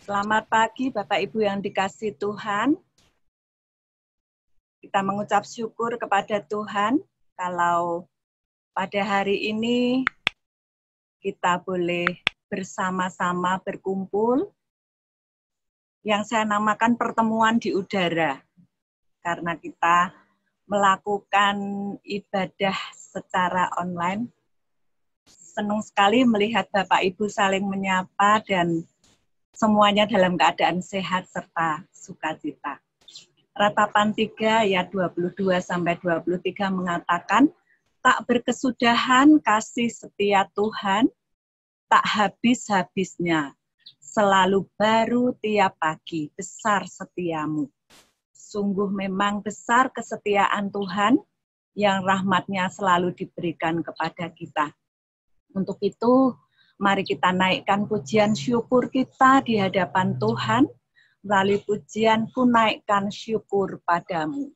Selamat pagi Bapak Ibu yang dikasihi Tuhan. Kita mengucap syukur kepada Tuhan kalau pada hari ini kita boleh bersama-sama berkumpul yang saya namakan pertemuan di udara. Karena kita melakukan ibadah secara online. Senang sekali melihat Bapak Ibu saling menyapa dan semuanya dalam keadaan sehat serta sukacita. Ratapan 3 ayat 22-23 mengatakan, tak berkesudahan kasih setia Tuhan, tak habis-habisnya, selalu baru tiap pagi, besar setiamu. Sungguh memang besar kesetiaan Tuhan, yang rahmat-Nya selalu diberikan kepada kita. Untuk itu, mari kita naikkan pujian syukur kita di hadapan Tuhan. Melalui pujian, ku naikkan syukur padamu.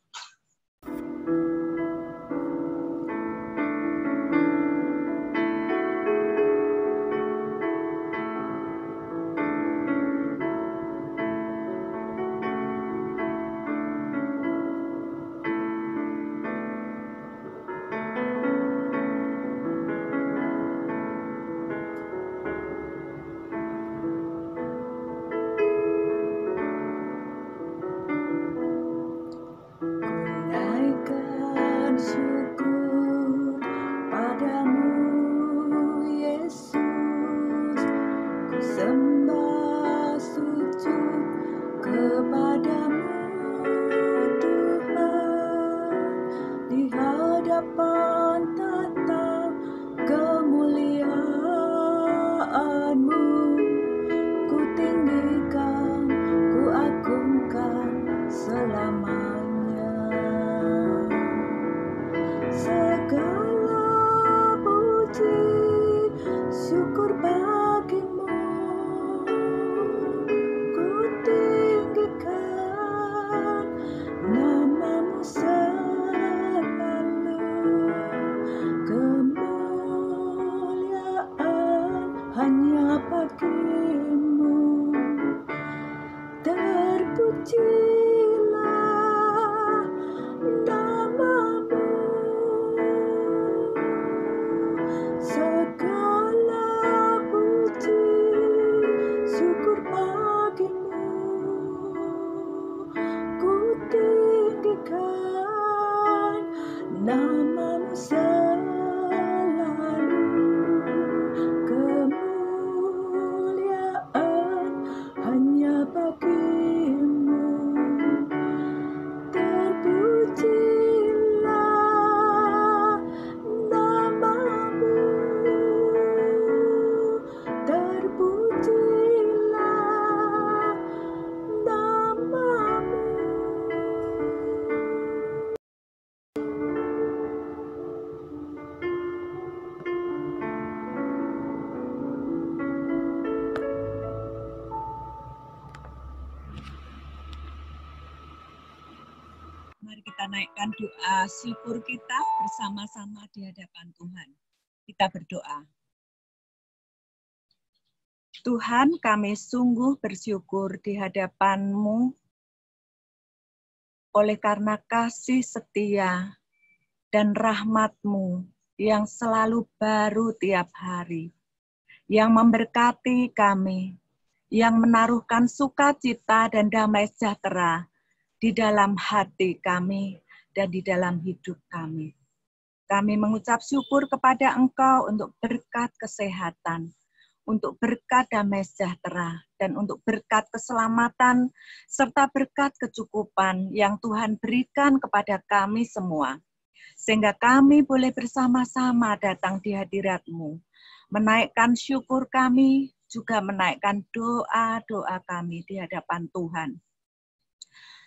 Mari kita naikkan doa syukur kita bersama-sama di hadapan Tuhan. Kita berdoa. Tuhan, kami sungguh bersyukur di hadapan-Mu oleh karena kasih setia dan rahmat-Mu yang selalu baru tiap hari, yang memberkati kami, yang menaruhkan sukacita dan damai sejahtera di dalam hati kami dan di dalam hidup kami. Kami mengucap syukur kepada Engkau untuk berkat kesehatan, untuk berkat damai sejahtera, dan untuk berkat keselamatan, serta berkat kecukupan yang Tuhan berikan kepada kami semua. Sehingga kami boleh bersama-sama datang di hadirat-Mu, menaikkan syukur kami, juga menaikkan doa-doa kami di hadapan Tuhan.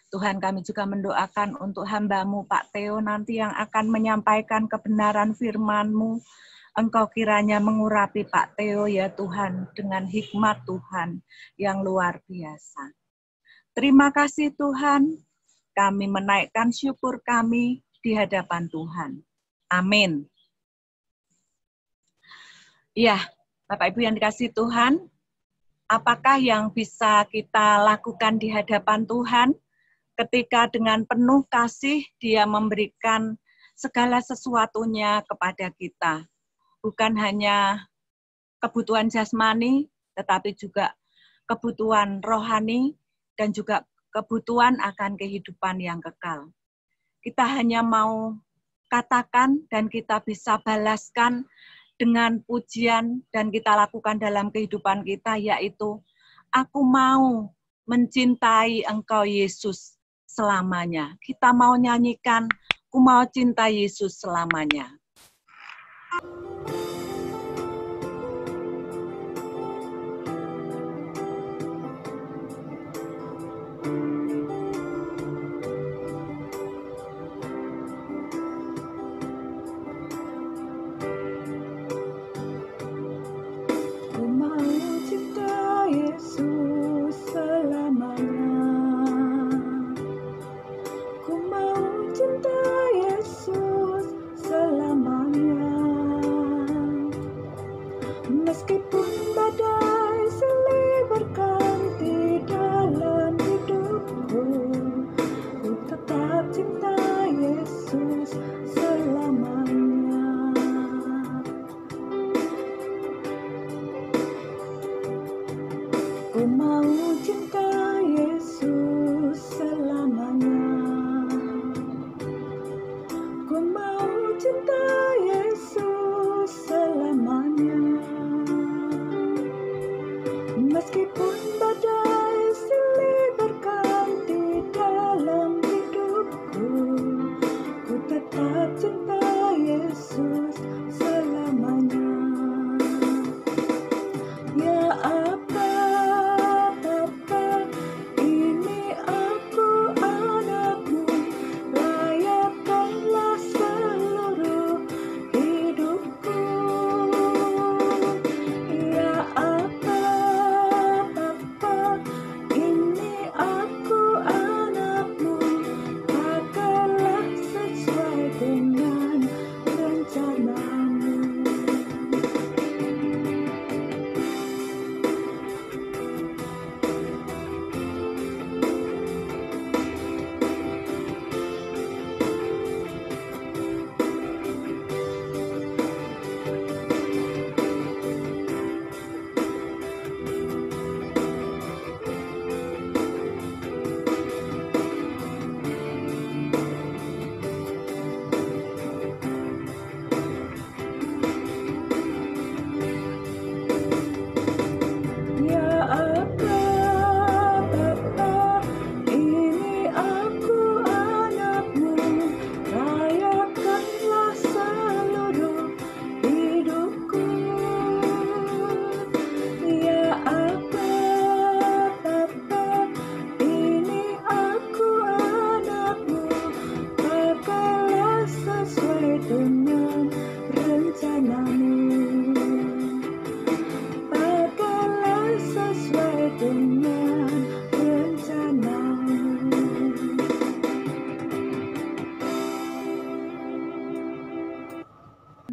Tuhan, kami juga mendoakan untuk hamba-Mu Pak Theo nanti yang akan menyampaikan kebenaran firman-Mu. Engkau kiranya mengurapi Pak Theo ya Tuhan dengan hikmat Tuhan yang luar biasa. Terima kasih Tuhan, kami menaikkan syukur kami di hadapan Tuhan. Amin. Ya, Bapak Ibu yang dikasihi Tuhan, apakah yang bisa kita lakukan di hadapan Tuhan ketika dengan penuh kasih Dia memberikan segala sesuatunya kepada kita. Bukan hanya kebutuhan jasmani, tetapi juga kebutuhan rohani dan juga kebutuhan akan kehidupan yang kekal. Kita hanya mau katakan dan kita bisa balaskan dengan pujian dan kita lakukan dalam kehidupan kita, yaitu aku mau mencintai Engkau Yesus selamanya. Kita mau nyanyikan, aku mau cinta Yesus selamanya.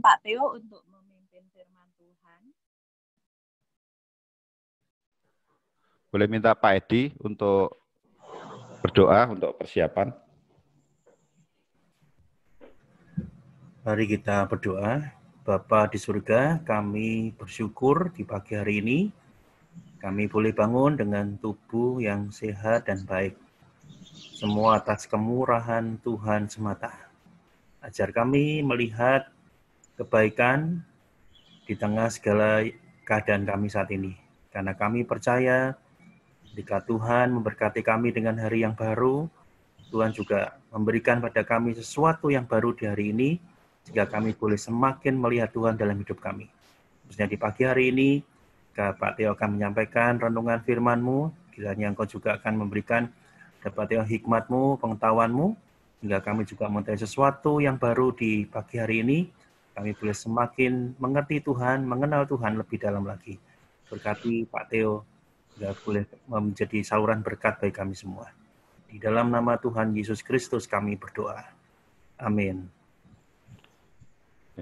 Pak Theo untuk memimpin firman Tuhan. Boleh minta Pak Edi untuk berdoa untuk persiapan. Mari kita berdoa. Bapa di surga, kami bersyukur di pagi hari ini kami boleh bangun dengan tubuh yang sehat dan baik. Semua atas kemurahan Tuhan semata. Ajar kami melihat kebaikan di tengah segala keadaan kami saat ini. Karena kami percaya jika Tuhan memberkati kami dengan hari yang baru, Tuhan juga memberikan pada kami sesuatu yang baru di hari ini, sehingga kami boleh semakin melihat Tuhan dalam hidup kami. Khususnya di pagi hari ini, Pak Theo akan menyampaikan renungan firman-Mu, kiranya Engkau juga akan memberikan Pak Theo hikmat-Mu, pengetahuan-Mu, sehingga kami juga mengetahui sesuatu yang baru di pagi hari ini, kami boleh semakin mengerti Tuhan, mengenal Tuhan lebih dalam lagi. Berkati Pak Theo, sehingga boleh menjadi saluran berkat bagi kami semua. Di dalam nama Tuhan Yesus Kristus kami berdoa. Amin.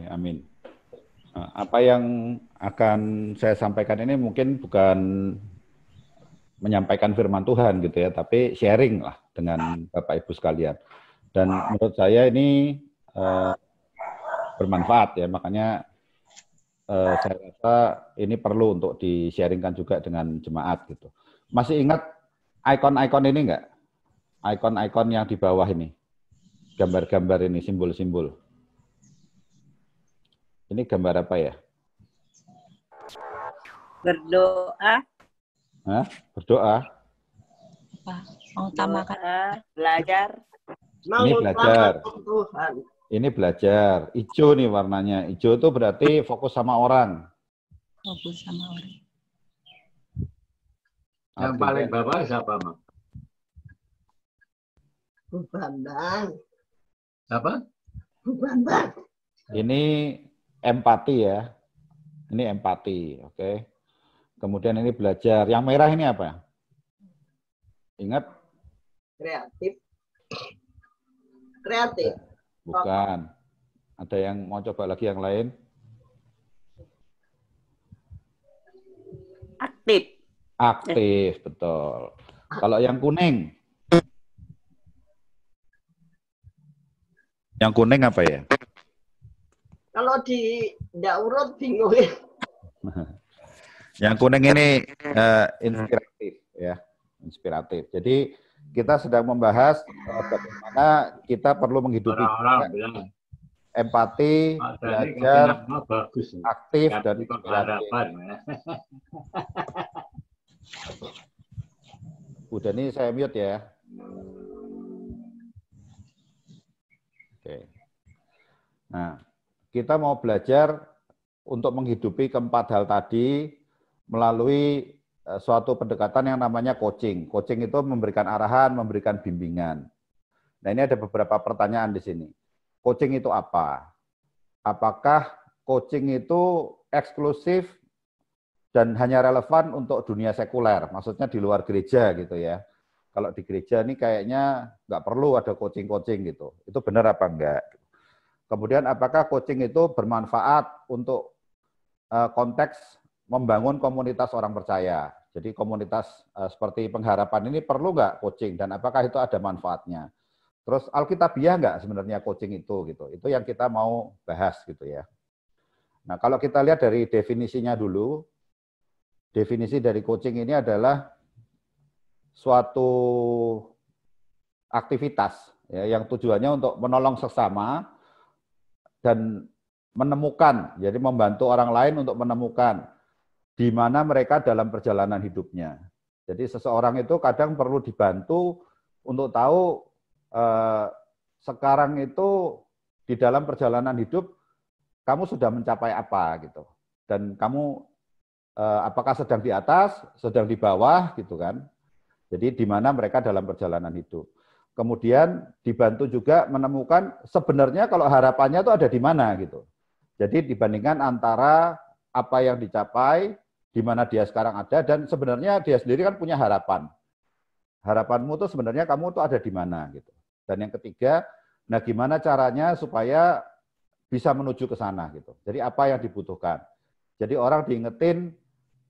Amin. Apa yang akan saya sampaikan ini mungkin bukan menyampaikan firman Tuhan gitu ya, tapi sharing lah dengan Bapak Ibu sekalian. Dan menurut saya ini bermanfaat ya, makanya saya rasa ini perlu untuk di-sharingkan juga dengan jemaat gitu. Masih ingat ikon-ikon ini enggak? Ikon-ikon yang di bawah ini. Gambar-gambar ini, simbol-simbol. Ini gambar apa ya? Berdoa. Hah? Berdoa. Mengutamakan belajar. Ini belajar. Tuhan. Ini belajar. Hijau nih warnanya. Hijau itu berarti fokus sama orang. Fokus sama orang. Yang paling bawah siapa, Mak? Bu Bambang. Apa? Bu Bambang. Ini empati ya. Ini empati, oke. Kemudian ini belajar. Yang merah ini apa? Ingat? Kreatif. Kreatif. Bukan. Ada yang mau coba lagi yang lain? Aktif. Aktif, betul. Kalau yang kuning? Yang kuning apa ya? Kalau tidak urut bingung. Yang kuning ini inspiratif ya, inspiratif. Jadi kita sedang membahas bagaimana kita perlu menghidupi empati, belajar, aktif dan inspiratif. Udah nih saya mute ya. Oke. Nah, kita mau belajar untuk menghidupi keempat hal tadi melalui suatu pendekatan yang namanya coaching. Coaching itu memberikan arahan, memberikan bimbingan. Nah, ini ada beberapa pertanyaan di sini. Coaching itu apa? Apakah coaching itu eksklusif dan hanya relevan untuk dunia sekuler? Maksudnya di luar gereja gitu ya. Kalau di gereja ini kayaknya nggak perlu ada coaching-coaching gitu. Itu benar apa enggak? Kemudian apakah coaching itu bermanfaat untuk konteks membangun komunitas orang percaya? Jadi komunitas seperti pengharapan ini perlu nggak coaching dan apakah itu ada manfaatnya? Terus alkitabiah nggak sebenarnya coaching itu gitu? Itu yang kita mau bahas gitu ya. Nah kalau kita lihat dari definisinya dulu, definisi dari coaching ini adalah suatu aktivitas ya, yang tujuannya untuk menolong sesama dan menemukan, jadi membantu orang lain untuk menemukan di mana mereka dalam perjalanan hidupnya. Jadi seseorang itu kadang perlu dibantu untuk tahu sekarang itu di dalam perjalanan hidup kamu sudah mencapai apa gitu. Dan kamu apakah sedang di atas, sedang di bawah gitu kan. Jadi di mana mereka dalam perjalanan hidup. Kemudian dibantu juga menemukan sebenarnya kalau harapannya itu ada di mana gitu. Jadi dibandingkan antara apa yang dicapai, di mana dia sekarang ada, dan sebenarnya dia sendiri kan punya harapan. Harapanmu tuh sebenarnya kamu tuh ada di mana gitu. Dan yang ketiga, nah gimana caranya supaya bisa menuju ke sana gitu. Jadi apa yang dibutuhkan. Jadi orang diingetin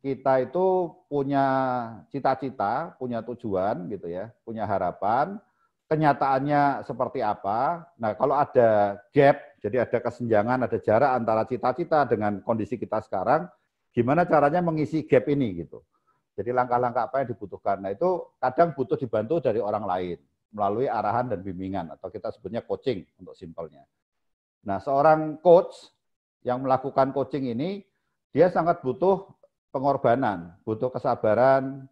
kita itu punya cita-cita, punya tujuan gitu ya, punya harapan, kenyataannya seperti apa. Nah, kalau ada gap, jadi ada kesenjangan, ada jarak antara cita-cita dengan kondisi kita sekarang, gimana caranya mengisi gap ini gitu. Jadi langkah-langkah apa yang dibutuhkan. Nah, itu kadang butuh dibantu dari orang lain melalui arahan dan bimbingan atau kita sebutnya coaching untuk simpelnya. Nah, seorang coach yang melakukan coaching ini dia sangat butuh pengorbanan, butuh kesabaran,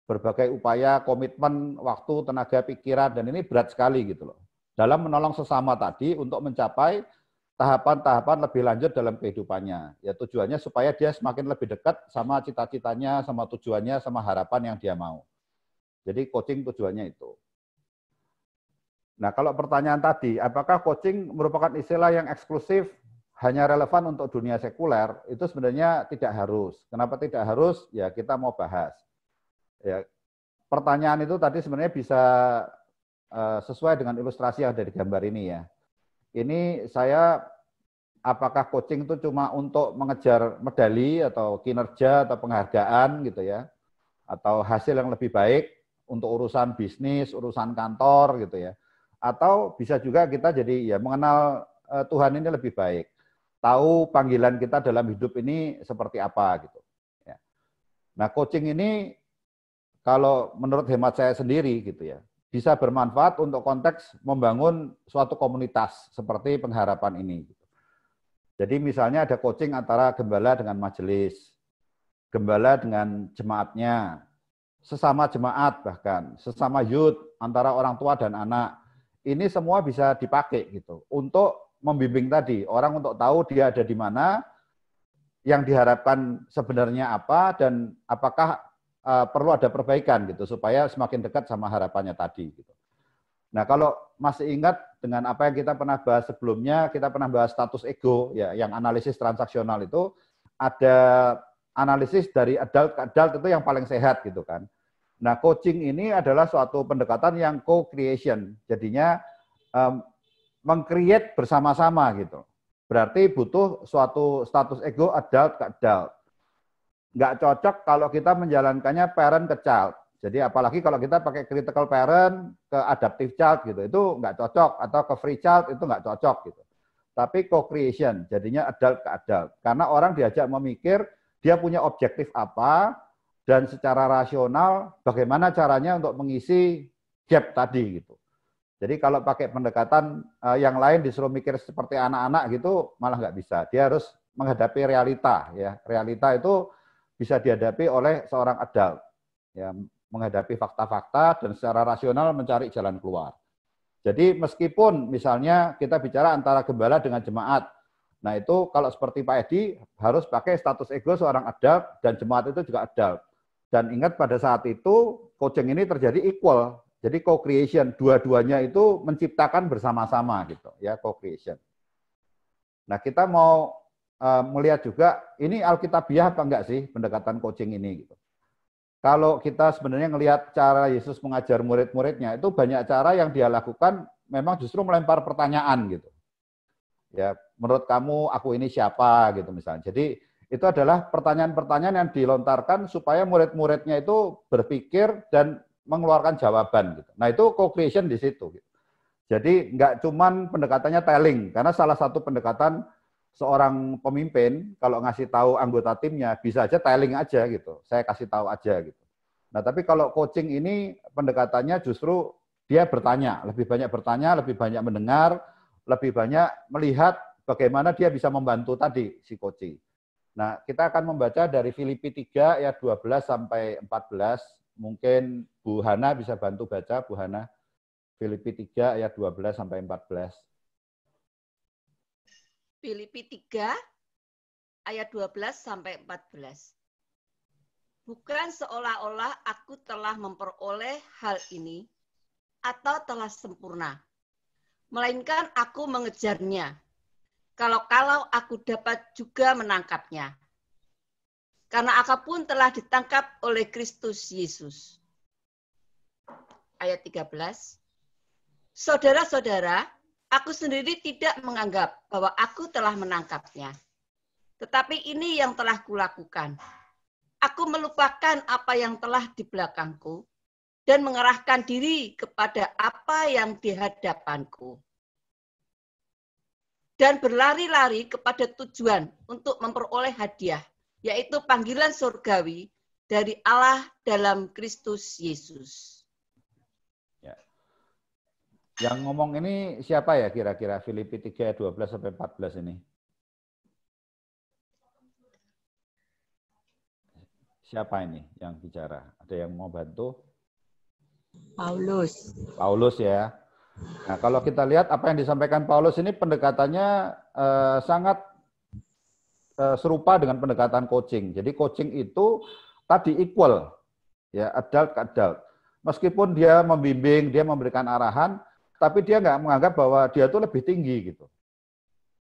berbagai upaya, komitmen, waktu, tenaga, pikiran, dan ini berat sekali gitu loh. Dalam menolong sesama tadi untuk mencapai tahapan-tahapan lebih lanjut dalam kehidupannya. Ya tujuannya supaya dia semakin lebih dekat sama cita-citanya, sama tujuannya, sama harapan yang dia mau. Jadi coaching tujuannya itu. Nah kalau pertanyaan tadi, apakah coaching merupakan istilah yang eksklusif hanya relevan untuk dunia sekuler, itu sebenarnya tidak harus. Kenapa tidak harus? Ya kita mau bahas. Ya, pertanyaan itu tadi sebenarnya bisa sesuai dengan ilustrasi yang ada di gambar ini ya. Ini saya, apakah coaching itu cuma untuk mengejar medali atau kinerja atau penghargaan gitu ya? atau hasil yang lebih baik untuk urusan bisnis, urusan kantor gitu ya. Atau bisa juga kita jadi ya mengenal Tuhan ini lebih baik. Tahu panggilan kita dalam hidup ini seperti apa gitu. Ya. Nah, coaching ini kalau menurut hemat saya sendiri gitu ya, bisa bermanfaat untuk konteks membangun suatu komunitas seperti pengharapan ini. Jadi misalnya ada coaching antara gembala dengan majelis, gembala dengan jemaatnya, sesama jemaat bahkan, sesama youth, antara orang tua dan anak. Ini semua bisa dipakai gitu untuk membimbing tadi, orang untuk tahu dia ada di mana, yang diharapkan sebenarnya apa, dan apakah perlu ada perbaikan gitu supaya semakin dekat sama harapannya tadi gitu. Nah, kalau masih ingat dengan apa yang kita pernah bahas sebelumnya, kita pernah bahas status ego ya, yang analisis transaksional itu ada analisis dari adult ke adult itu yang paling sehat gitu kan. Nah, coaching ini adalah suatu pendekatan yang co-creation. Jadinya meng-create bersama-sama gitu. Berarti butuh suatu status ego adult ke adult. Nggak cocok kalau kita menjalankannya parent ke child. Jadi apalagi kalau kita pakai critical parent ke adaptive child gitu, itu nggak cocok. Atau ke free child itu nggak cocok gitu. Tapi co-creation, jadinya adult ke adult. Karena orang diajak memikir, dia punya objektif apa, dan secara rasional bagaimana caranya untuk mengisi gap tadi gitu. Jadi kalau pakai pendekatan yang lain disuruh mikir seperti anak-anak gitu malah nggak bisa. Dia harus menghadapi realita ya. Realita itu bisa dihadapi oleh seorang adult. Ya, menghadapi fakta-fakta dan secara rasional mencari jalan keluar. Jadi meskipun misalnya kita bicara antara gembala dengan jemaat, nah itu kalau seperti Pak Edi harus pakai status ego seorang adult dan jemaat itu juga adult. Dan ingat pada saat itu coaching ini terjadi equal. Jadi co-creation, dua-duanya itu menciptakan bersama-sama gitu ya, co-creation. Nah, kita mau melihat juga ini alkitabiah apa enggak sih pendekatan coaching ini gitu. Kalau kita sebenarnya ngelihat cara Yesus mengajar murid-muridnya, itu banyak cara yang dia lakukan memang justru melempar pertanyaan gitu. Ya, menurut kamu aku ini siapa gitu misalnya. Jadi itu adalah pertanyaan-pertanyaan yang dilontarkan supaya murid-muridnya itu berpikir dan mengeluarkan jawaban gitu. Nah, itu co-creation di situ gitu. Jadi nggak cuman pendekatannya telling, karena salah satu pendekatan seorang pemimpin kalau ngasih tahu anggota timnya bisa aja telling aja gitu. Saya kasih tahu aja gitu. Nah, tapi kalau coaching ini pendekatannya justru dia bertanya, lebih banyak mendengar, lebih banyak melihat bagaimana dia bisa membantu tadi si coaching. Nah, kita akan membaca dari Filipi 3 ayat 12 sampai 14. Mungkin Bu Hana bisa bantu baca, Bu Hana. Filipi 3 ayat 12 sampai 14. Filipi 3 ayat 12 sampai 14. Bukan seolah-olah aku telah memperoleh hal ini atau telah sempurna, melainkan aku mengejarnya. Kalau aku dapat juga menangkapnya. Karena aku pun telah ditangkap oleh Kristus Yesus. Ayat 13. Saudara-saudara, aku sendiri tidak menganggap bahwa aku telah menangkapnya. Tetapi ini yang telah kulakukan. Aku melupakan apa yang telah di belakangku dan mengerahkan diri kepada apa yang di hadapanku. Dan berlari-lari kepada tujuan untuk memperoleh hadiah, yaitu panggilan surgawi dari Allah dalam Kristus Yesus. Ya. Yang ngomong ini siapa ya kira-kira Filipi 3 ayat 12 sampai 14 ini? Siapa ini yang bicara? Ada yang mau bantu? Paulus. Paulus ya. Nah, kalau kita lihat apa yang disampaikan Paulus ini pendekatannya sangat serupa dengan pendekatan coaching. Jadi coaching itu tadi equal, ya adult ke adult. Meskipun dia membimbing, dia memberikan arahan, tapi dia nggak menganggap bahwa dia tuh lebih tinggi gitu.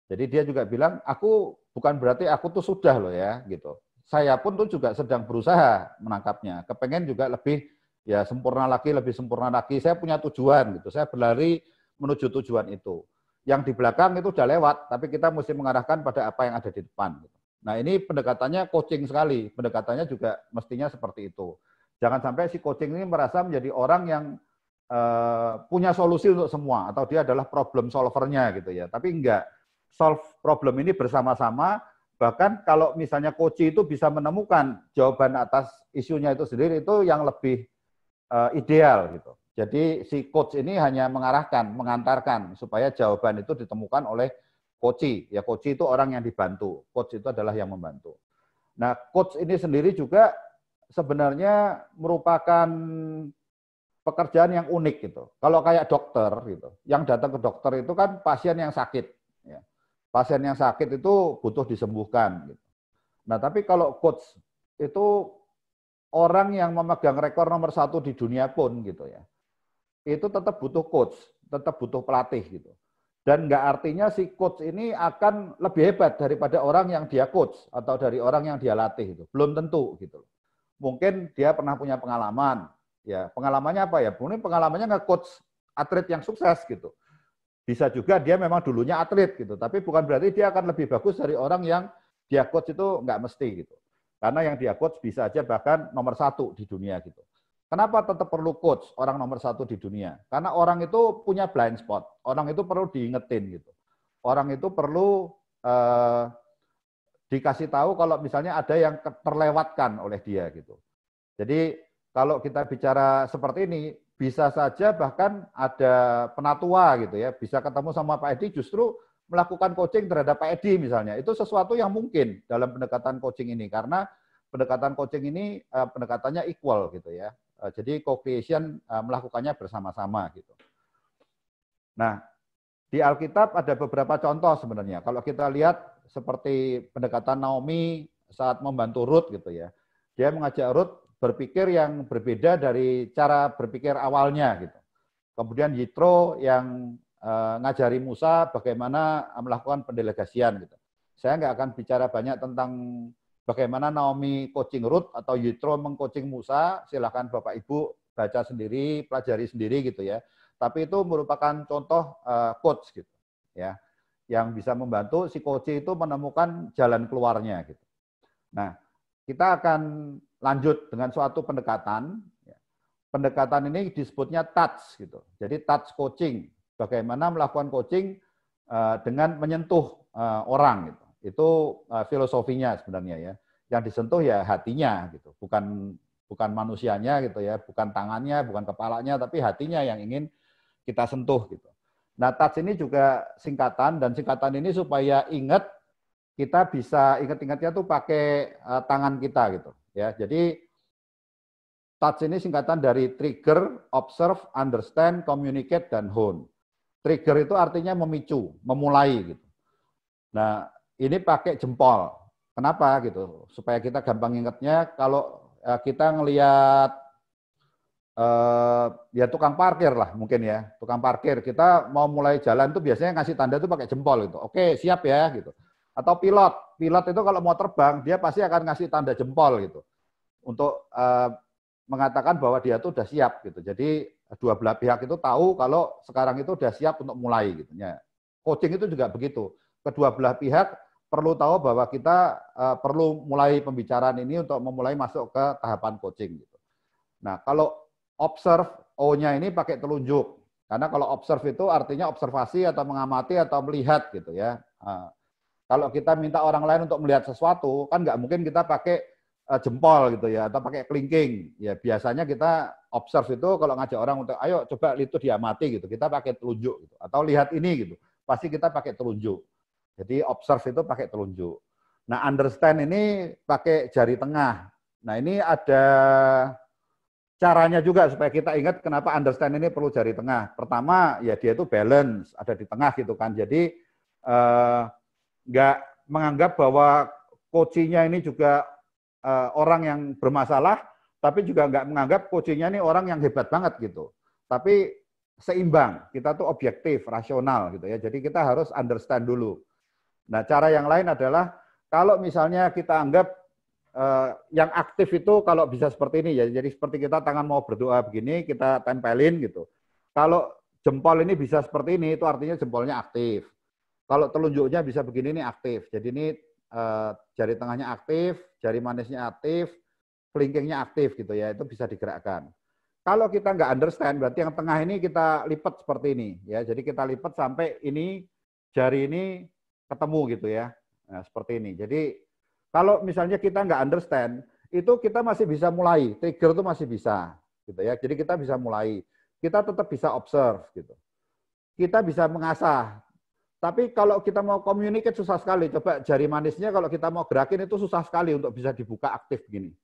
Jadi dia juga bilang, aku bukan berarti aku tuh sudah loh ya gitu. Saya pun tuh juga sedang berusaha menangkapnya. Kepengen juga lebih ya sempurna lagi, lebih sempurna lagi. Saya punya tujuan gitu. Saya berlari menuju tujuan itu. Yang di belakang itu udah lewat, tapi kita mesti mengarahkan pada apa yang ada di depan. Nah, ini pendekatannya coaching sekali. Pendekatannya juga mestinya seperti itu. Jangan sampai si coaching ini merasa menjadi orang yang punya solusi untuk semua, atau dia adalah problem solvernya gitu ya. Tapi enggak, solve problem ini bersama-sama. Bahkan kalau misalnya coach itu bisa menemukan jawaban atas isunya itu sendiri, itu yang lebih ideal gitu. Jadi si coach ini hanya mengarahkan, mengantarkan supaya jawaban itu ditemukan oleh coach. Ya coach itu orang yang dibantu, coach itu adalah yang membantu. Nah, coach ini sendiri juga sebenarnya merupakan pekerjaan yang unik gitu. Kalau kayak dokter gitu, yang datang ke dokter itu kan pasien yang sakit. Ya. Pasien yang sakit itu butuh disembuhkan. Gitu. Nah, tapi kalau coach itu orang yang memegang rekor nomor 1 di dunia pun gitu ya, itu tetap butuh coach, tetap butuh pelatih gitu. Dan nggak artinya si coach ini akan lebih hebat daripada orang yang dia coach atau dari orang yang dia latih itu. Belum tentu gitu. Mungkin dia pernah punya pengalaman. Ya, pengalamannya apa ya? Mungkin pengalamannya nge-coach atlet yang sukses gitu. Bisa juga dia memang dulunya atlet gitu, tapi bukan berarti dia akan lebih bagus dari orang yang dia coach itu nggak mesti gitu. Karena yang dia coach bisa aja bahkan nomor 1 di dunia gitu. Kenapa tetap perlu coach orang nomor 1 di dunia? Karena orang itu punya blind spot. Orang itu perlu diingetin gitu. Orang itu perlu dikasih tahu kalau misalnya ada yang terlewatkan oleh dia gitu. Jadi kalau kita bicara seperti ini, bisa saja bahkan ada penatua gitu ya, bisa ketemu sama Pak Edi justru melakukan coaching terhadap Pak Edi misalnya. Itu sesuatu yang mungkin dalam pendekatan coaching ini, karena pendekatan coaching ini pendekatannya equal gitu ya. Jadi co-creation melakukannya bersama-sama gitu. Nah, di Alkitab ada beberapa contoh sebenarnya. Kalau kita lihat seperti pendekatan Naomi saat membantu Ruth gitu ya. Dia mengajak Ruth berpikir yang berbeda dari cara berpikir awalnya gitu. Kemudian Yitro yang ngajari Musa bagaimana melakukan pendelegasian gitu. Saya nggak akan bicara banyak tentang bagaimana Naomi coaching Ruth atau Yitro mengcoaching Musa, silakan Bapak Ibu baca sendiri, pelajari sendiri gitu ya. Tapi itu merupakan contoh coach gitu ya, yang bisa membantu si coach itu menemukan jalan keluarnya gitu. Nah, kita akan lanjut dengan suatu pendekatan. Pendekatan ini disebutnya touch gitu. Jadi touch coaching, bagaimana melakukan coaching dengan menyentuh orang gitu. Itu filosofinya sebenarnya ya. Yang disentuh ya hatinya gitu, bukan manusianya gitu ya, bukan tangannya, bukan kepalanya, tapi hatinya yang ingin kita sentuh gitu. Nah, touch ini juga singkatan, dan singkatan ini supaya ingat, kita bisa ingat-ingatnya tuh pakai tangan kita gitu ya. Jadi touch ini singkatan dari trigger, observe, understand, communicate, dan hone. Trigger itu artinya memicu, memulai gitu. Nah, ini pakai jempol. Kenapa gitu? Supaya kita gampang ingatnya, kalau kita ngelihat ya tukang parkir lah mungkin ya, tukang parkir, kita mau mulai jalan tuh biasanya ngasih tanda tuh pakai jempol gitu. Oke, siap ya gitu. Atau pilot itu kalau mau terbang dia pasti akan ngasih tanda jempol gitu untuk mengatakan bahwa dia tuh udah siap gitu. Jadi dua belah pihak itu tahu kalau sekarang itu udah siap untuk mulai gitu ya. Coaching itu juga begitu. Kedua belah pihak perlu tahu bahwa kita perlu mulai pembicaraan ini untuk memulai masuk ke tahapan coaching gitu. Nah, kalau observe, O-nya ini pakai telunjuk. Karena kalau observe itu artinya observasi atau mengamati atau melihat gitu ya. Kalau kita minta orang lain untuk melihat sesuatu, kan nggak mungkin kita pakai jempol gitu ya, atau pakai kelingking. Ya biasanya kita observe itu kalau ngajak orang untuk, ayo coba itu diamati gitu, kita pakai telunjuk gitu. Atau lihat ini gitu, pasti kita pakai telunjuk. Jadi observe itu pakai telunjuk. Nah, understand ini pakai jari tengah. Nah, ini ada caranya juga supaya kita ingat kenapa understand ini perlu jari tengah. Pertama, ya dia itu balance, ada di tengah gitu kan. Jadi nggak menganggap bahwa coaching-nya ini juga orang yang bermasalah, tapi juga nggak menganggap coaching-nya ini orang yang hebat banget gitu. Tapi seimbang, kita tuh objektif, rasional gitu ya. Jadi kita harus understand dulu. Nah, cara yang lain adalah kalau misalnya kita anggap yang aktif itu kalau bisa seperti ini ya. Jadi seperti kita tangan mau berdoa begini, kita tempelin gitu. Kalau jempol ini bisa seperti ini, itu artinya jempolnya aktif. Kalau telunjuknya bisa begini, ini aktif. Jadi ini jari tengahnya aktif, jari manisnya aktif, kelingkingnya aktif gitu ya, itu bisa digerakkan. Kalau kita nggak understand, berarti yang tengah ini kita lipat seperti ini ya. Jadi kita lipat sampai ini jari ini ketemu gitu ya. Nah, seperti ini. Jadi kalau misalnya kita nggak understand, itu kita masih bisa mulai, trigger itu masih bisa gitu ya. Jadi kita bisa mulai. Kita tetap bisa observe gitu. Kita bisa mengasah. Tapi kalau kita mau communicate susah sekali. Coba jari manisnya kalau kita mau gerakin itu susah sekali untuk bisa dibuka aktif begini.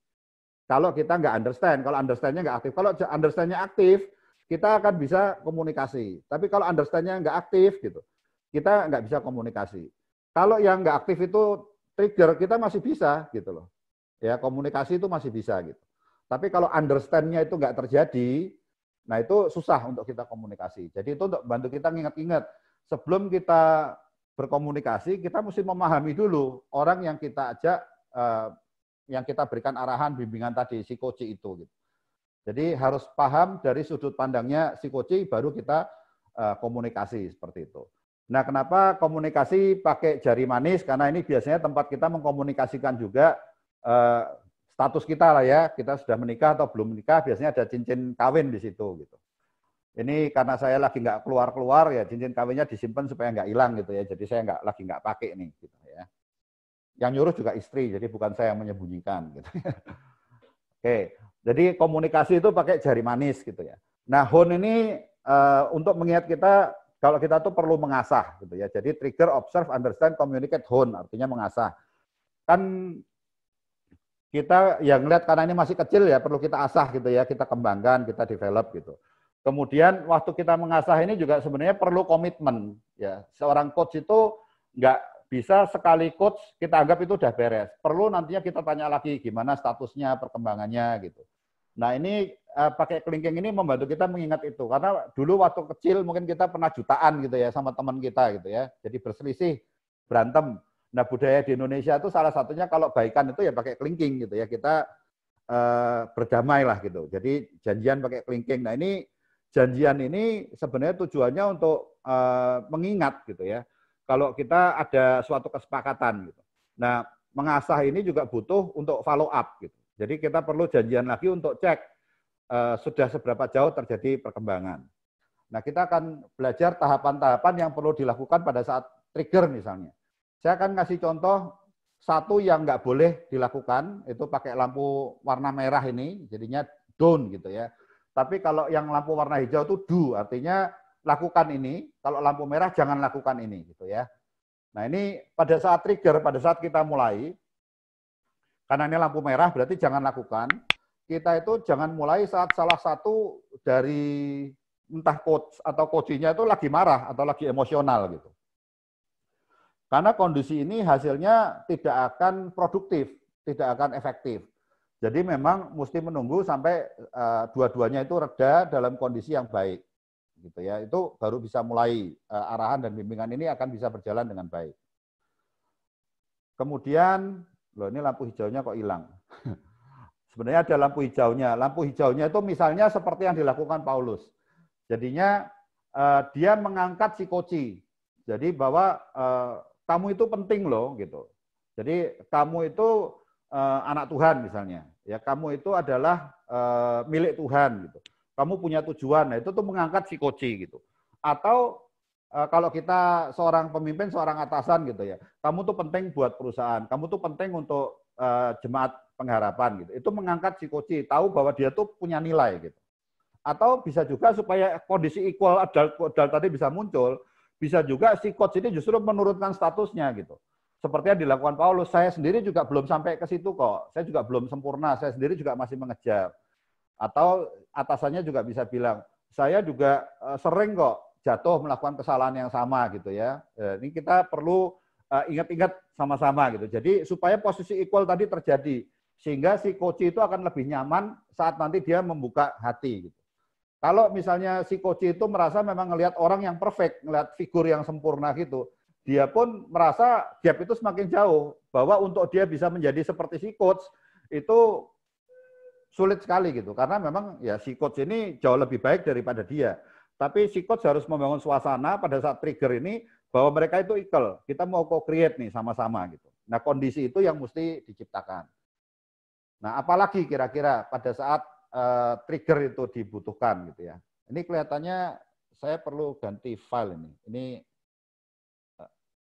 Kalau kita nggak understand, kalau understand-nya nggak aktif. Kalau understand-nya aktif, kita akan bisa komunikasi. Tapi kalau understand-nya nggak aktif, gitu, kita nggak bisa komunikasi. Kalau yang nggak aktif itu trigger, kita masih bisa, gitu loh. Ya, komunikasi itu masih bisa, gitu. Tapi kalau understand-nya itu nggak terjadi, nah itu susah untuk kita komunikasi. Jadi itu untuk bantu kita nginget-inget. Sebelum kita berkomunikasi, kita mesti memahami dulu orang yang kita ajak, yang kita berikan arahan, bimbingan tadi, si coach itu. Gitu. Jadi harus paham dari sudut pandangnya si coach, baru kita komunikasi seperti itu. Nah, kenapa komunikasi pakai jari manis? Karena ini biasanya tempat kita mengkomunikasikan juga status kita lah ya. Kita sudah menikah atau belum menikah, biasanya ada cincin kawin di situ. Gitu. Ini karena saya lagi nggak keluar-keluar ya, cincin kawinnya disimpan supaya nggak hilang gitu ya. Jadi saya lagi nggak pakai nih gitu ya. Yang nyuruh juga istri, jadi bukan saya yang menyembunyikan gitu. Oke, jadi komunikasi itu pakai jari manis gitu ya. Nah, hone ini untuk mengingat kita kalau kita tuh perlu mengasah gitu ya. Jadi trigger, observe, understand, communicate, hone artinya mengasah. Kan kita yang lihat karena ini masih kecil ya, perlu kita asah gitu ya, kita kembangkan, kita develop gitu. Kemudian waktu kita mengasah ini juga sebenarnya perlu komitmen ya. Seorang coach itu nggak bisa sekali coach kita anggap itu udah beres. Perlu nantinya kita tanya lagi gimana statusnya, perkembangannya gitu. Nah ini pakai kelingking ini membantu kita mengingat itu. Karena dulu waktu kecil mungkin kita pernah jutaan gitu ya sama teman kita gitu ya. Jadi berselisih, berantem. Nah budaya di Indonesia itu salah satunya kalau baikan itu ya pakai kelingking gitu ya. Kita berdamai lah gitu. Jadi janjian pakai kelingking. Nah ini janjian ini sebenarnya tujuannya untuk mengingat gitu ya. Kalau kita ada suatu kesepakatan gitu. Nah, mengasah ini juga butuh untuk follow up gitu. Jadi kita perlu janjian lagi untuk cek sudah seberapa jauh terjadi perkembangan. Nah, kita akan belajar tahapan-tahapan yang perlu dilakukan pada saat trigger misalnya. Saya akan kasih contoh satu yang nggak boleh dilakukan, itu pakai lampu warna merah ini, jadinya don't gitu ya. Tapi kalau yang lampu warna hijau itu do, artinya lakukan ini. Kalau lampu merah jangan lakukan ini, gitu ya. Nah ini pada saat trigger, pada saat kita mulai, karena ini lampu merah berarti jangan lakukan. Kita itu jangan mulai saat salah satu dari entah coach atau coachnya itu lagi marah atau lagi emosional gitu. Karena kondisi ini hasilnya tidak akan produktif, tidak akan efektif. Jadi memang mesti menunggu sampai dua-duanya itu reda dalam kondisi yang baik, gitu ya. Itu baru bisa mulai arahan dan bimbingan ini akan bisa berjalan dengan baik. Kemudian, loh ini lampu hijaunya kok hilang. Sebenarnya ada lampu hijaunya. Lampu hijaunya itu misalnya seperti yang dilakukan Paulus. Jadinya dia mengangkat si koci. Jadi bahwa kamu itu penting loh, gitu. Jadi kamu itu anak Tuhan misalnya, ya kamu itu adalah milik Tuhan gitu. Kamu punya tujuan, nah itu tuh mengangkat si coach gitu. Atau kalau kita seorang pemimpin, seorang atasan gitu ya, kamu tuh penting buat perusahaan, kamu tuh penting untuk jemaat pengharapan gitu. Itu mengangkat si coach, tahu bahwa dia tuh punya nilai gitu. Atau bisa juga supaya kondisi equal adult tadi bisa muncul, bisa juga si coach ini justru menurunkan statusnya gitu. Seperti yang dilakukan Paulus, saya sendiri juga belum sampai ke situ kok. Saya juga belum sempurna, saya sendiri juga masih mengejar. Atau atasannya juga bisa bilang, saya juga sering kok jatuh melakukan kesalahan yang sama gitu ya. Ini kita perlu ingat-ingat sama-sama gitu. Jadi supaya posisi equal tadi terjadi, sehingga si coach itu akan lebih nyaman saat nanti dia membuka hati gitu. Kalau misalnya si coach itu merasa memang ngelihat orang yang perfect, ngelihat figur yang sempurna gitu, dia pun merasa gap itu semakin jauh, bahwa untuk dia bisa menjadi seperti si coach itu sulit sekali gitu, karena memang ya si coach ini jauh lebih baik daripada dia. Tapi si coach harus membangun suasana pada saat trigger ini bahwa mereka itu equal, kita mau co-create nih sama-sama gitu. Nah kondisi itu yang mesti diciptakan. Nah, apalagi kira-kira pada saat trigger itu dibutuhkan gitu ya. Ini kelihatannya saya perlu ganti file ini. Ini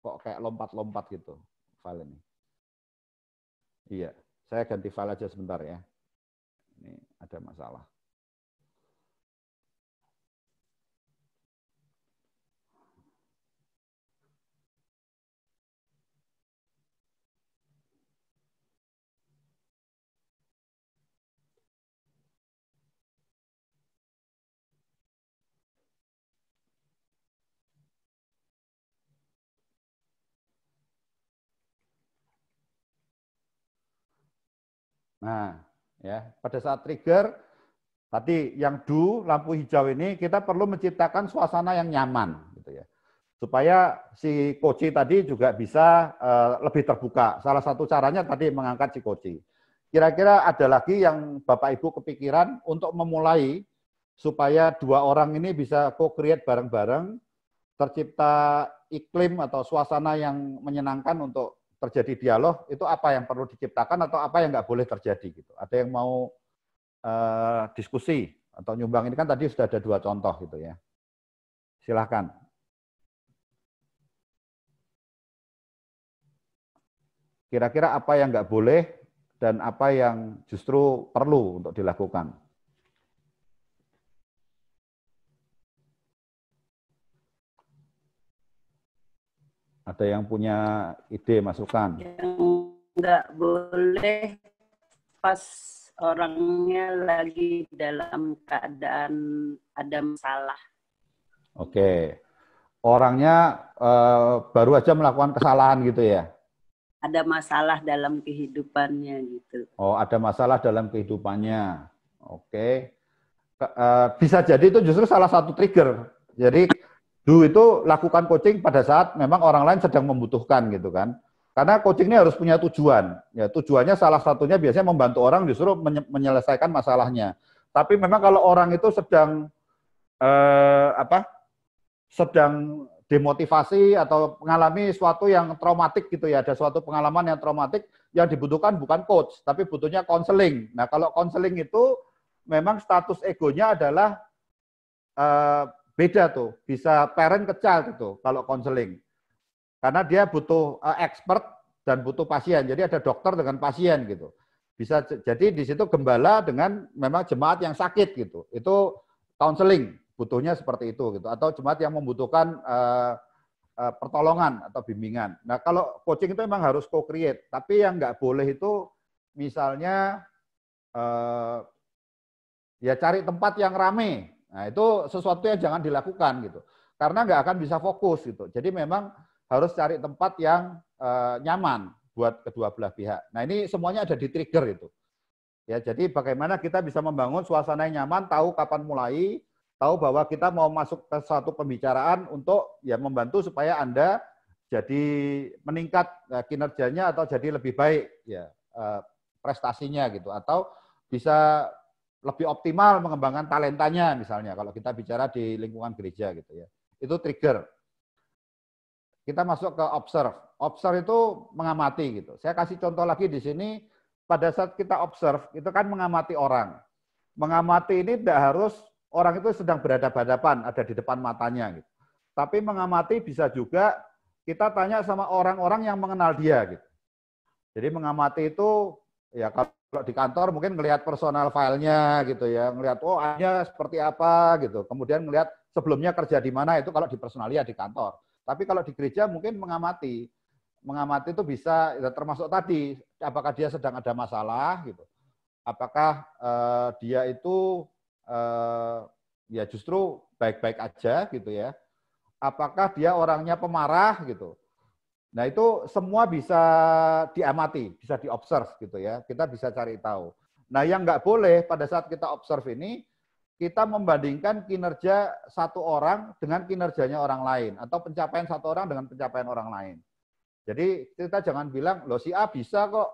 kok kayak lompat-lompat gitu file ini. Iya, saya ganti file aja sebentar ya. Ini ada masalah. Nah, ya, pada saat trigger tadi yang do lampu hijau ini kita perlu menciptakan suasana yang nyaman gitu ya. Supaya si coach tadi juga bisa lebih terbuka. Salah satu caranya tadi mengangkat si coach. Kira-kira ada lagi yang Bapak Ibu kepikiran untuk memulai supaya dua orang ini bisa co-create bareng-bareng, tercipta iklim atau suasana yang menyenangkan untuk terjadi dialog, itu apa yang perlu diciptakan atau apa yang nggak boleh terjadi gitu. Ada yang mau diskusi atau nyumbang? Ini kan tadi sudah ada 2 contoh gitu ya. Silahkan. Kira-kira apa yang nggak boleh dan apa yang justru perlu untuk dilakukan? Ada yang punya ide, masukan? Yang nggak boleh pas orangnya lagi dalam keadaan ada masalah. Oke. Orangnya baru aja melakukan kesalahan gitu ya? Ada masalah dalam kehidupannya gitu. Oh, ada masalah dalam kehidupannya. Oke. Bisa jadi itu justru salah satu trigger. Jadi do itu lakukan coaching pada saat memang orang lain sedang membutuhkan gitu kan. Karena coaching ini harus punya tujuan. Ya, tujuannya salah satunya biasanya membantu orang justru menyelesaikan masalahnya. Tapi memang kalau orang itu sedang sedang demotivasi atau mengalami suatu yang traumatik gitu ya, ada suatu pengalaman yang traumatik, yang dibutuhkan bukan coach, tapi butuhnya konseling. Nah, kalau konseling itu memang status egonya adalah beda tuh, bisa parent ke child itu kalau konseling. Karena dia butuh expert dan butuh pasien. Jadi ada dokter dengan pasien gitu. Bisa jadi di situ gembala dengan memang jemaat yang sakit gitu. Itu counseling, butuhnya seperti itu gitu. Atau jemaat yang membutuhkan pertolongan atau bimbingan. Nah, kalau coaching itu memang harus co-create, tapi yang nggak boleh itu misalnya ya cari tempat yang rame. Nah, itu sesuatu yang jangan dilakukan gitu. Karena nggak akan bisa fokus gitu. Jadi memang harus cari tempat yang nyaman buat kedua belah pihak. Nah, ini semuanya ada di trigger itu. Ya, jadi bagaimana kita bisa membangun suasana yang nyaman, tahu kapan mulai, tahu bahwa kita mau masuk ke suatu pembicaraan untuk ya membantu supaya Anda jadi meningkat kinerjanya atau jadi lebih baik ya prestasinya gitu, atau bisa lebih optimal mengembangkan talentanya misalnya kalau kita bicara di lingkungan gereja gitu ya. Itu trigger. Kita masuk ke observe. Observe itu mengamati gitu. Saya kasih contoh lagi di sini, pada saat kita observe, itu kan mengamati orang. Mengamati ini tidak harus orang itu sedang berhadapan-hadapan, ada di depan matanya gitu. Tapi mengamati bisa juga kita tanya sama orang-orang yang mengenal dia gitu. Jadi mengamati itu ya kalau di kantor mungkin ngelihat personal filenya gitu ya, ngelihat oh hanya seperti apa gitu. Kemudian ngelihat sebelumnya kerja di mana, itu kalau di personalia di kantor. Tapi kalau di gereja mungkin mengamati itu bisa ya, termasuk tadi apakah dia sedang ada masalah gitu, apakah dia itu ya justru baik-baik aja gitu ya, apakah dia orangnya pemarah gitu. Nah, itu semua bisa diamati, bisa diobserve gitu ya, kita bisa cari tahu. Nah, yang nggak boleh pada saat kita observe ini, kita membandingkan kinerja satu orang dengan kinerjanya orang lain, atau pencapaian satu orang dengan pencapaian orang lain. Jadi kita jangan bilang, loh si A bisa kok,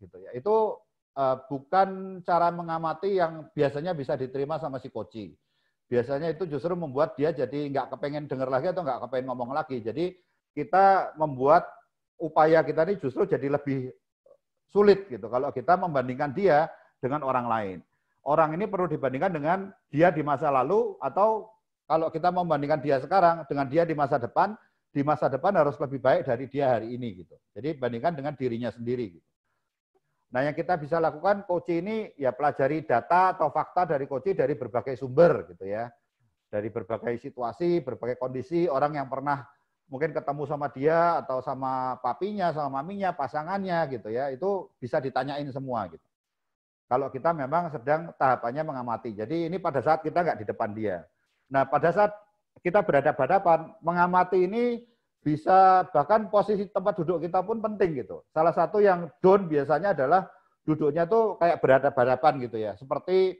gitu ya. Itu bukan cara mengamati yang biasanya bisa diterima sama si coach. Biasanya itu justru membuat dia jadi nggak kepengen dengar lagi atau nggak kepengen ngomong lagi. Jadi kita membuat upaya kita ini justru jadi lebih sulit gitu kalau kita membandingkan dia dengan orang lain. Orang ini perlu dibandingkan dengan dia di masa lalu, atau kalau kita membandingkan dia sekarang dengan dia di masa depan harus lebih baik dari dia hari ini gitu. Jadi bandingkan dengan dirinya sendiri gitu. Nah, yang kita bisa lakukan coaching ini ya pelajari data atau fakta dari coaching dari berbagai sumber gitu ya. Dari berbagai situasi, berbagai kondisi, orang yang pernah mungkin ketemu sama dia atau sama papinya, sama maminya, pasangannya gitu ya. Itu bisa ditanyain semua gitu. Kalau kita memang sedang tahapannya mengamati. Jadi ini pada saat kita nggak di depan dia. Nah, pada saat kita berhadapan-hadapan, mengamati ini bisa bahkan posisi tempat duduk kita pun penting gitu. Salah satu yang down biasanya adalah duduknya tuh kayak berhadapan-hadapan gitu ya. Seperti